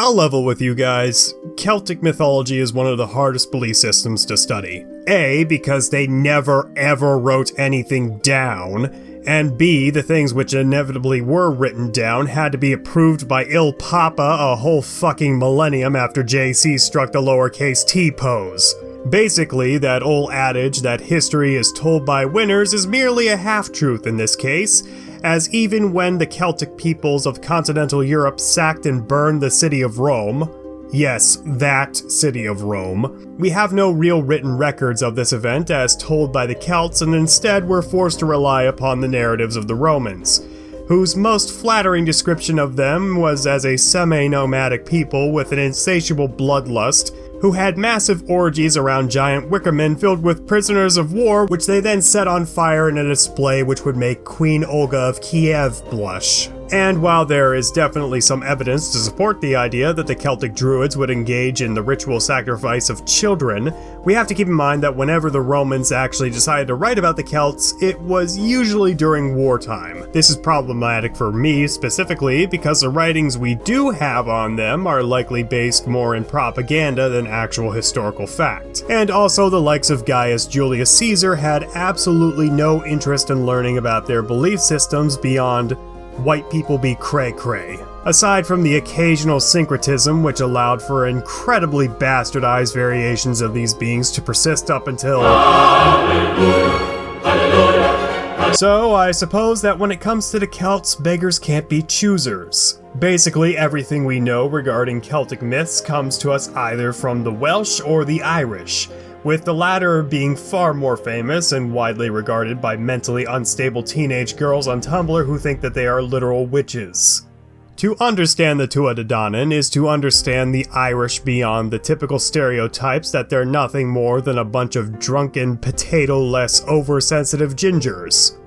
I'll level with you guys. Celtic mythology is one of the hardest belief systems to study. A, because they never ever wrote anything down, and B, the things which inevitably were written down had to be approved by Il Papa a whole fucking millennium after JC struck the lowercase t pose. Basically, that old adage that history is told by winners is merely a half-truth in this case, as even when the Celtic peoples of continental Europe sacked and burned the city of Rome, yes, that city of Rome, we have no real written records of this event as told by the Celts, and instead we're forced to rely upon the narratives of the Romans, whose most flattering description of them was as a semi-nomadic people with an insatiable bloodlust, who had massive orgies around giant wickermen filled with prisoners of war, which they then set on fire in a display which would make Queen Olga of Kiev blush. And while there is definitely some evidence to support the idea that the Celtic Druids would engage in the ritual sacrifice of children, we have to keep in mind that whenever the Romans actually decided to write about the Celts, it was usually during wartime. This is problematic for me specifically because the writings we do have on them are likely based more in propaganda than actual historical fact. And also the likes of Gaius Julius Caesar had absolutely no interest in learning about their belief systems beyond white people be cray-cray. Aside from the occasional syncretism which allowed for incredibly bastardized variations of these beings to persist up until... So I suppose that when it comes to the Celts, beggars can't be choosers. Basically everything we know regarding Celtic myths comes to us either from the Welsh or the Irish, with the latter being far more famous and widely regarded by mentally unstable teenage girls on Tumblr who think that they are literal witches. To understand the Tuatha Dé Danann is to understand the Irish beyond the typical stereotypes that they're nothing more than a bunch of drunken, potato-less, oversensitive gingers.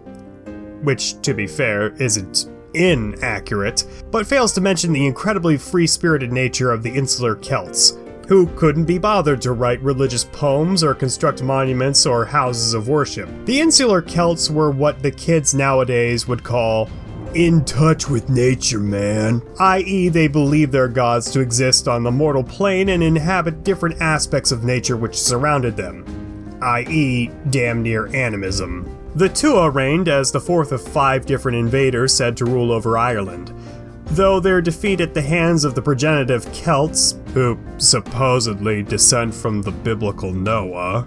Which, to be fair, isn't inaccurate, but fails to mention the incredibly free-spirited nature of the insular Celts, who couldn't be bothered to write religious poems or construct monuments or houses of worship. The insular Celts were what the kids nowadays would call in touch with nature, man. I.e., they believe their gods to exist on the mortal plane and inhabit different aspects of nature which surrounded them. I.e., damn near animism. The Tua reigned as the fourth of 5 different invaders said to rule over Ireland, though their defeat at the hands of the progenitive Celts, who supposedly descend from the biblical Noah,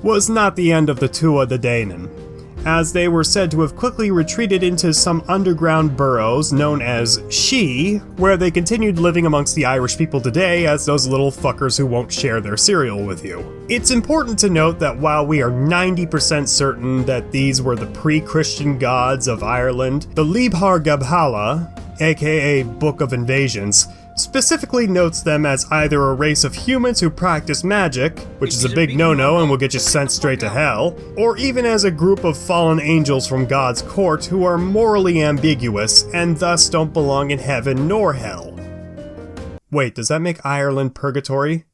was not the end of the Tuatha Dé Danann, as they were said to have quickly retreated into some underground burrows known as She, where they continued living amongst the Irish people today as those little fuckers who won't share their cereal with you. It's important to note that while we are 90% certain that these were the pre-Christian gods of Ireland, the Libhar Gabhala, aka Book of Invasions, specifically notes them as either a race of humans who practice magic, which is a big no-no and will get you sent straight to hell, or even as a group of fallen angels from God's court who are morally ambiguous and thus don't belong in heaven nor hell. Wait, does that make Ireland purgatory?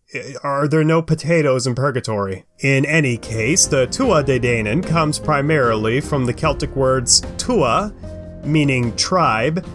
Are there no potatoes in purgatory? In any case, the Tuatha Dé Danann comes primarily from the Celtic words Tua, meaning tribe,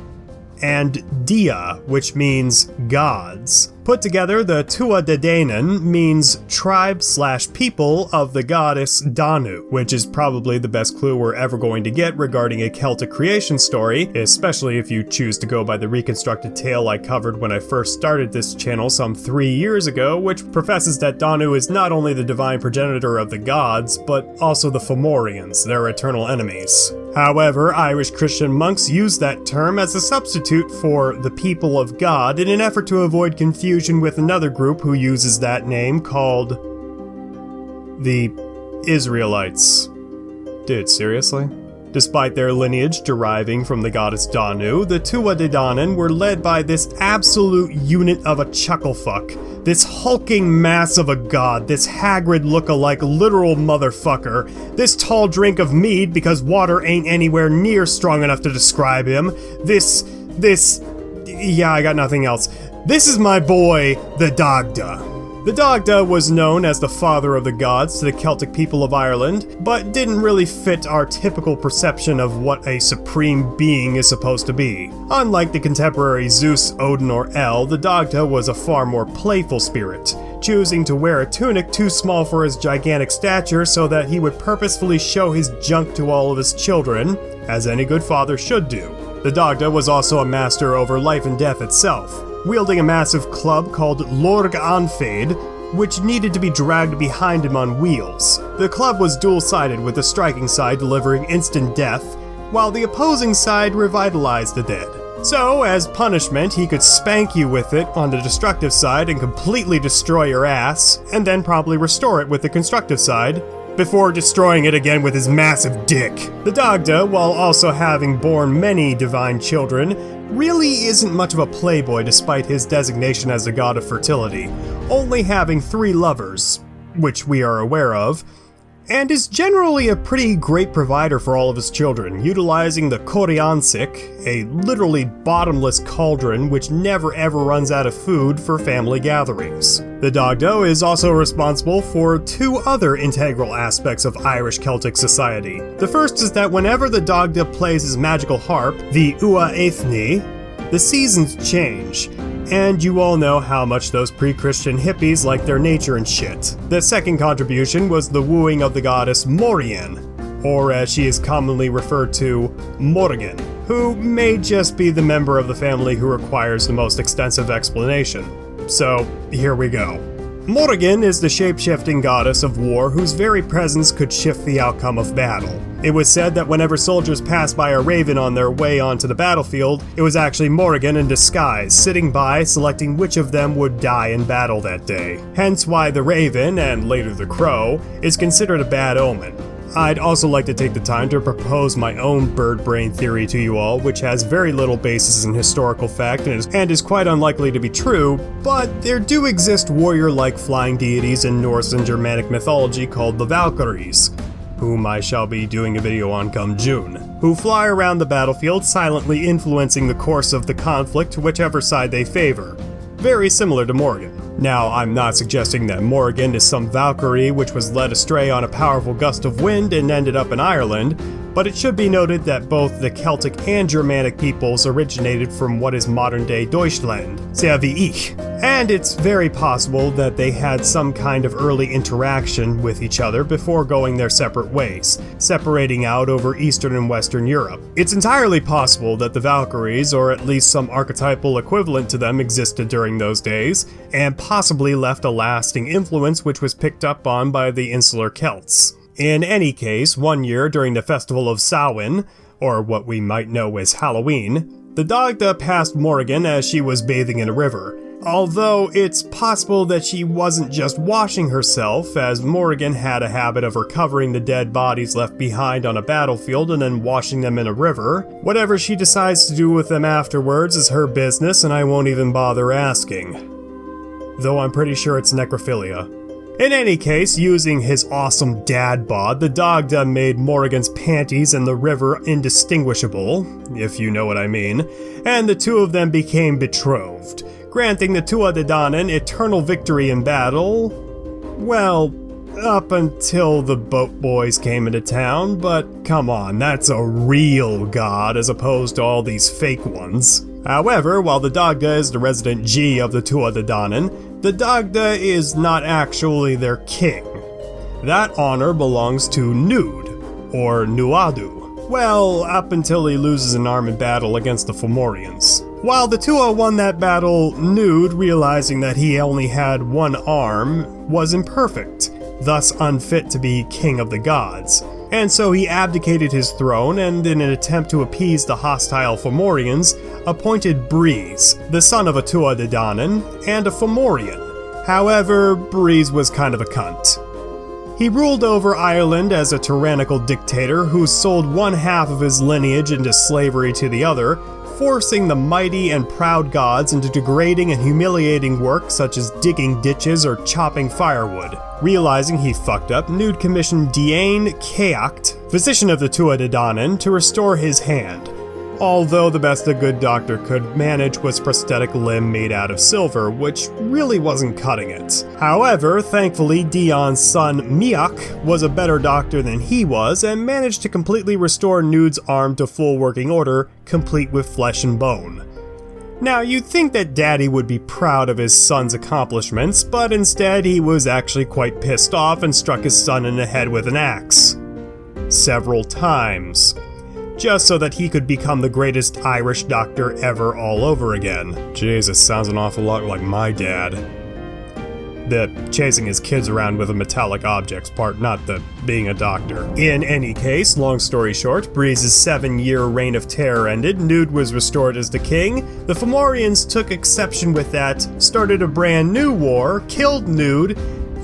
and Dia, which means gods. Put together, the Tuatha Dé Danann means tribe/people of the goddess DANU, which is probably the best clue we're ever going to get regarding a Celtic creation story, especially if you choose to go by the reconstructed tale I covered when I first started this channel some 3 years ago, which professes that DANU is not only the divine progenitor of the gods, but also the Fomorians, their eternal enemies. However, Irish Christian monks use that term as a substitute for the people of God in an effort to avoid confusion with another group who uses that name called the Israelites. Dude, seriously? Despite their lineage deriving from the goddess Danu, the Tuatha Dé Danann were led by this absolute unit of a chucklefuck, this hulking mass of a god, this Hagrid look-alike literal motherfucker, this tall drink of mead because water ain't anywhere near strong enough to describe him, yeah, I got nothing else. This is my boy, the Dagda. The Dagda was known as the father of the gods to the Celtic people of Ireland, but didn't really fit our typical perception of what a supreme being is supposed to be. Unlike the contemporary Zeus, Odin, or El, the Dagda was a far more playful spirit, choosing to wear a tunic too small for his gigantic stature so that he would purposefully show his junk to all of his children, as any good father should do. The Dagda was also a master over life and death itself, wielding a massive club called Lorg Anfeid, which needed to be dragged behind him on wheels. The club was dual-sided, with the striking side delivering instant death, while the opposing side revitalized the dead. So, as punishment, he could spank you with it on the destructive side and completely destroy your ass, and then promptly restore it with the constructive side, before destroying it again with his massive dick. The Dagda, while also having borne many divine children, really isn't much of a playboy despite his designation as the god of fertility, only having 3 lovers, which we are aware of, and is generally a pretty great provider for all of his children, utilizing the Coriansik, a literally bottomless cauldron which never ever runs out of food for family gatherings. The Dagda is also responsible for 2 other integral aspects of Irish Celtic society. The first is that whenever the Dagda plays his magical harp, the Ua Eithne, the seasons change, and you all know how much those pre-Christian hippies like their nature and shit. The second contribution was the wooing of the goddess Morrigan, or as she is commonly referred to, Morrigan, who may just be the member of the family who requires the most extensive explanation. So, here we go. Morrigan is the shape-shifting goddess of war whose very presence could shift the outcome of battle. It was said that whenever soldiers passed by a raven on their way onto the battlefield, it was actually Morrigan in disguise, sitting by, selecting which of them would die in battle that day. Hence why the raven, and later the crow, is considered a bad omen. I'd also like to take the time to propose my own bird brain theory to you all, which has very little basis in historical fact and is quite unlikely to be true, but there do exist warrior-like flying deities in Norse and Germanic mythology called the Valkyries, whom I shall be doing a video on come June, who fly around the battlefield silently influencing the course of the conflict to whichever side they favor. Very similar to Morrigan. Now, I'm not suggesting that Morrigan is some Valkyrie which was led astray on a powerful gust of wind and ended up in Ireland, but it should be noted that both the Celtic and Germanic peoples originated from what is modern-day Deutschland, sehr wie ich, and it's very possible that they had some kind of early interaction with each other before going their separate ways, separating out over Eastern and Western Europe. It's entirely possible that the Valkyries, or at least some archetypal equivalent to them, existed during those days, and possibly left a lasting influence which was picked up on by the insular Celts. In any case, one year during the festival of Samhain, or what we might know as Halloween, the Dagda passed Morrigan as she was bathing in a river, although it's possible that she wasn't just washing herself, as Morrigan had a habit of recovering the dead bodies left behind on a battlefield and then washing them in a river. Whatever she decides to do with them afterwards is her business, and I won't even bother asking. Though I'm pretty sure it's necrophilia. In any case, using his awesome dad bod, the Dagda made Morrigan's panties and the river indistinguishable, if you know what I mean, and the 2 of them became betrothed, granting the Tuatha Dé Danann eternal victory in battle, well, up until the boat boys came into town, but come on, that's a real god as opposed to all these fake ones. However, while the Dagda is the resident G of the Tuatha Dé Danann, the Dagda is not actually their king. That honor belongs to Nude, or Nuadu. Well, up until he loses an arm in battle against the Fomorians. While the Tua won that battle, Nude, realizing that he only had one arm, was imperfect, thus unfit to be king of the gods. And so he abdicated his throne and, in an attempt to appease the hostile Fomorians, appointed Breeze, the son of a Tuatha Dé Danann, and a Fomorian. However, Breeze was kind of a cunt. He ruled over Ireland as a tyrannical dictator who sold one half of his lineage into slavery to the other, forcing the mighty and proud gods into degrading and humiliating work such as digging ditches or chopping firewood. Realizing he fucked up, Nude commissioned Diane Ceacht, physician of the Tuatha Dé Danann, to restore his hand. although the best a good doctor could manage was prosthetic limb made out of silver, which really wasn't cutting it. However, thankfully Dion's son Miak was a better doctor than he was and managed to completely restore Nude's arm to full working order, complete with flesh and bone. Now, you'd think that Daddy would be proud of his son's accomplishments, but instead he was actually quite pissed off and struck his son in the head with an axe. Several times. Just so that he could become the greatest Irish doctor ever all over again. Jesus, sounds an awful lot like my dad. The chasing his kids around with a metallic objects part, not the being a doctor. In any case, long story short, Breeze's 7-year reign of terror ended, Nude was restored as the king, the Fomorians took exception with that, started a brand new war, killed Nude,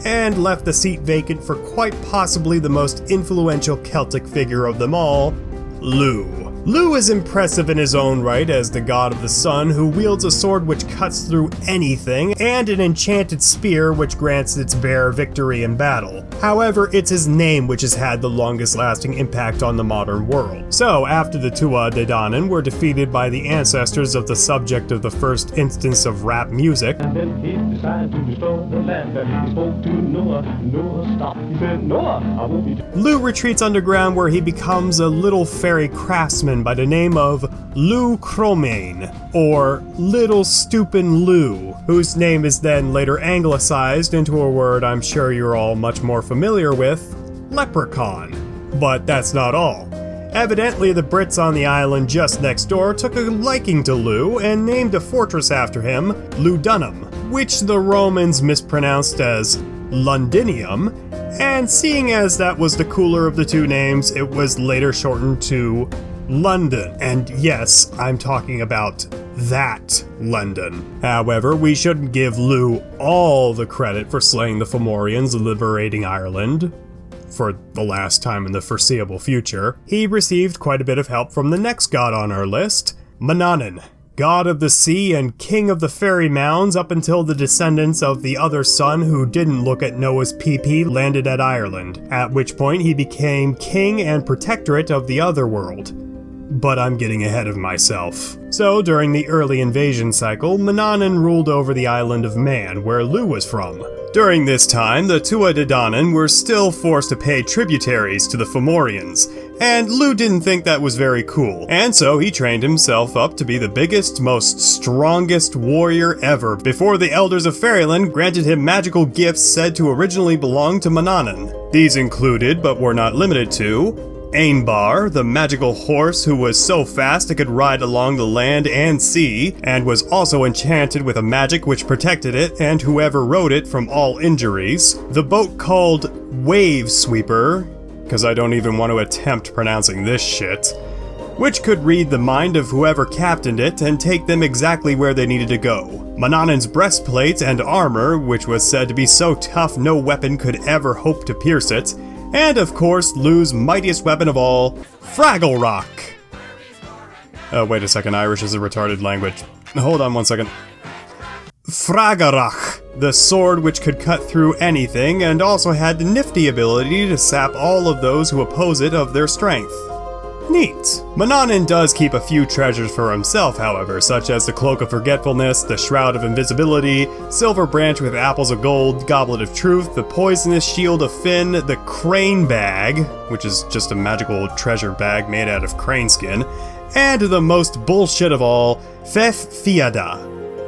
and left the seat vacant for quite possibly the most influential Celtic figure of them all, Lugh. Lugh is impressive in his own right as the god of the sun who wields a sword which cuts through anything, and an enchanted spear which grants its bearer victory in battle. However, it's his name which has had the longest lasting impact on the modern world. So, after the Tuatha Dé Danann were defeated by the ancestors of the subject of the first instance of rap music, and then he decided to restore the land, and he spoke to Noah. Noah stopped. He said, Noah, I won't be... Lugh retreats underground where he becomes a little fairy craftsman by the name of Lugh Cromain, or Little Stupin Lugh, whose name is then later anglicized into a word I'm sure you're all much more familiar with, leprechaun. But that's not all. Evidently, the Brits on the island just next door took a liking to Lugh and named a fortress after him, Ludunum, which the Romans mispronounced as Londinium, and seeing as that was the cooler of the two names, it was later shortened to London, and yes, I'm talking about that London. However, we shouldn't give Lugh all the credit for slaying the Fomorians and liberating Ireland. For the last time in the foreseeable future. He received quite a bit of help from the next god on our list, Manannan, god of the sea and king of the fairy mounds up until the descendants of the other son who didn't look at Noah's pee-pee landed at Ireland, at which point he became king and protectorate of the other world. But I'm getting ahead of myself. So, during the early invasion cycle, Manannan ruled over the island of Man, where Lugh was from. During this time, the Tuatha Dé Danann were still forced to pay tributaries to the Fomorians, and Lugh didn't think that was very cool, and so he trained himself up to be the biggest, most strongest warrior ever before the Elders of Fairyland granted him magical gifts said to originally belong to Manannan. These included, but were not limited to, Ainbar, the magical horse who was so fast it could ride along the land and sea, and was also enchanted with a magic which protected it and whoever rode it from all injuries. The boat called Wave Sweeper, because I don't even want to attempt pronouncing this shit, which could read the mind of whoever captained it and take them exactly where they needed to go. Manannan's breastplate and armor, which was said to be so tough no weapon could ever hope to pierce it, and of course, Lugh's mightiest weapon of all, Fraggle Rock. Oh, wait a second, Irish is a retarded language. Hold on one second. Fragarach, the sword which could cut through anything and also had the nifty ability to sap all of those who oppose it of their strength. Neat. Manannan does keep a few treasures for himself, however, such as the Cloak of Forgetfulness, the Shroud of Invisibility, Silver Branch with Apples of Gold, Goblet of Truth, the Poisonous Shield of Finn, the Crane Bag, which is just a magical treasure bag made out of crane skin, and the most bullshit of all, Fef Fiada,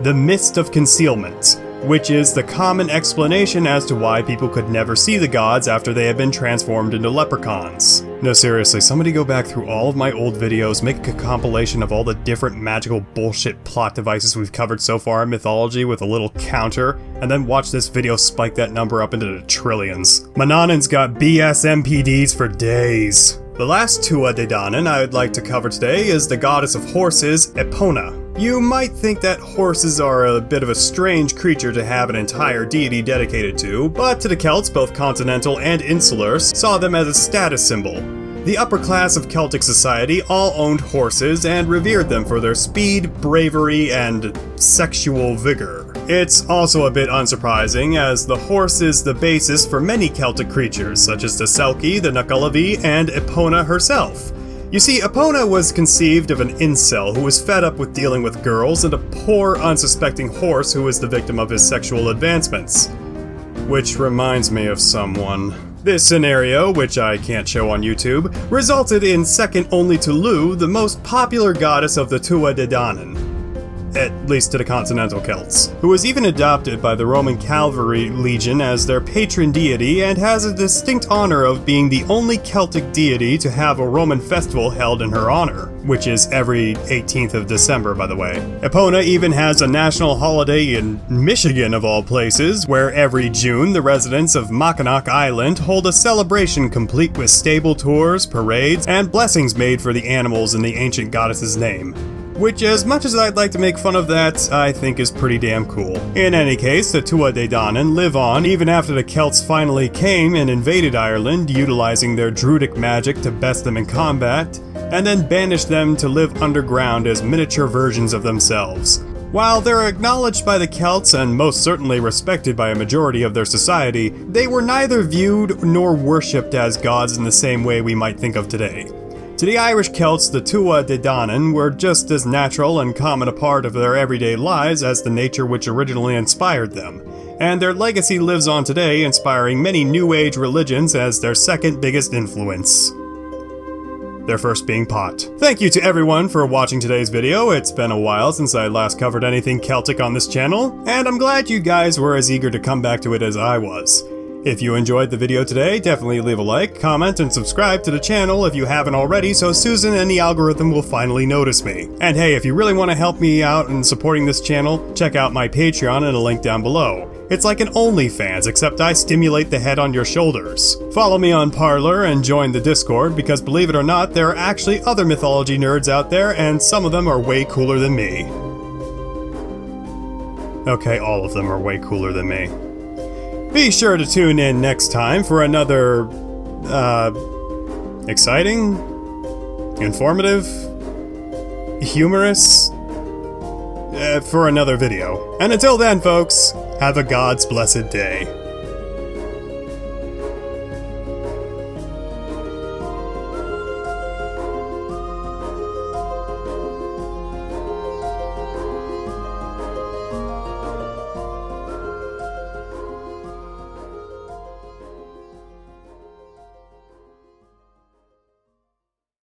the Mist of Concealment, which is the common explanation as to why people could never see the gods after they had been transformed into leprechauns. No, seriously, somebody go back through all of my old videos, make a compilation of all the different magical bullshit plot devices we've covered so far in Mythology with a little counter, and then watch this video spike that number up into the trillions. Manannan's got BS MPDs for days. The last Tuatha Dé Danann I would like to cover today is the goddess of horses, Epona. You might think that horses are a bit of a strange creature to have an entire deity dedicated to, but to the Celts, both continental and insular, saw them as a status symbol. The upper class of Celtic society all owned horses and revered them for their speed, bravery, and sexual vigor. It's also a bit unsurprising, as the horse is the basis for many Celtic creatures, such as the Selkie, the Nuculavi, and Epona herself. You see, Epona was conceived of an incel who was fed up with dealing with girls and a poor, unsuspecting horse who was the victim of his sexual advancements. Which reminds me of someone. This scenario, which I can't show on YouTube, resulted in second only to Lu, the most popular goddess of the Tuatha Dé Danann. At least to the continental Celts, who was even adopted by the Roman Cavalry Legion as their patron deity and has a distinct honor of being the only Celtic deity to have a Roman festival held in her honor, which is every 18th of December, by the way. Epona even has a national holiday in Michigan, of all places, where every June the residents of Mackinac Island hold a celebration complete with stable tours, parades, and blessings made for the animals in the ancient goddess's name. Which, as much as I'd like to make fun of that, I think is pretty damn cool. In any case, the Tuatha Dé Danann live on even after the Celts finally came and invaded Ireland, utilizing their druidic magic to best them in combat, and then banished them to live underground as miniature versions of themselves. While they're acknowledged by the Celts and most certainly respected by a majority of their society, they were neither viewed nor worshipped as gods in the same way we might think of today. To the Irish Celts, the Tuatha Dé Danann were just as natural and common a part of their everyday lives as the nature which originally inspired them, and their legacy lives on today, inspiring many New Age religions as their second biggest influence. Their first being pot. Thank you to everyone for watching today's video. It's been a while since I last covered anything Celtic on this channel, and I'm glad you guys were as eager to come back to it as I was. If you enjoyed the video today, definitely leave a like, comment, and subscribe to the channel if you haven't already so Susan and the algorithm will finally notice me. And hey, if you really want to help me out in supporting this channel, check out my Patreon in a link down below. It's like an OnlyFans, except I stimulate the head on your shoulders. Follow me on Parler and join the Discord, because believe it or not, there are actually other mythology nerds out there, and some of them are way cooler than me. Okay, all of them are way cooler than me. Be sure to tune in next time for another, exciting, informative, humorous, for another video. And until then, folks, have a God's blessed day.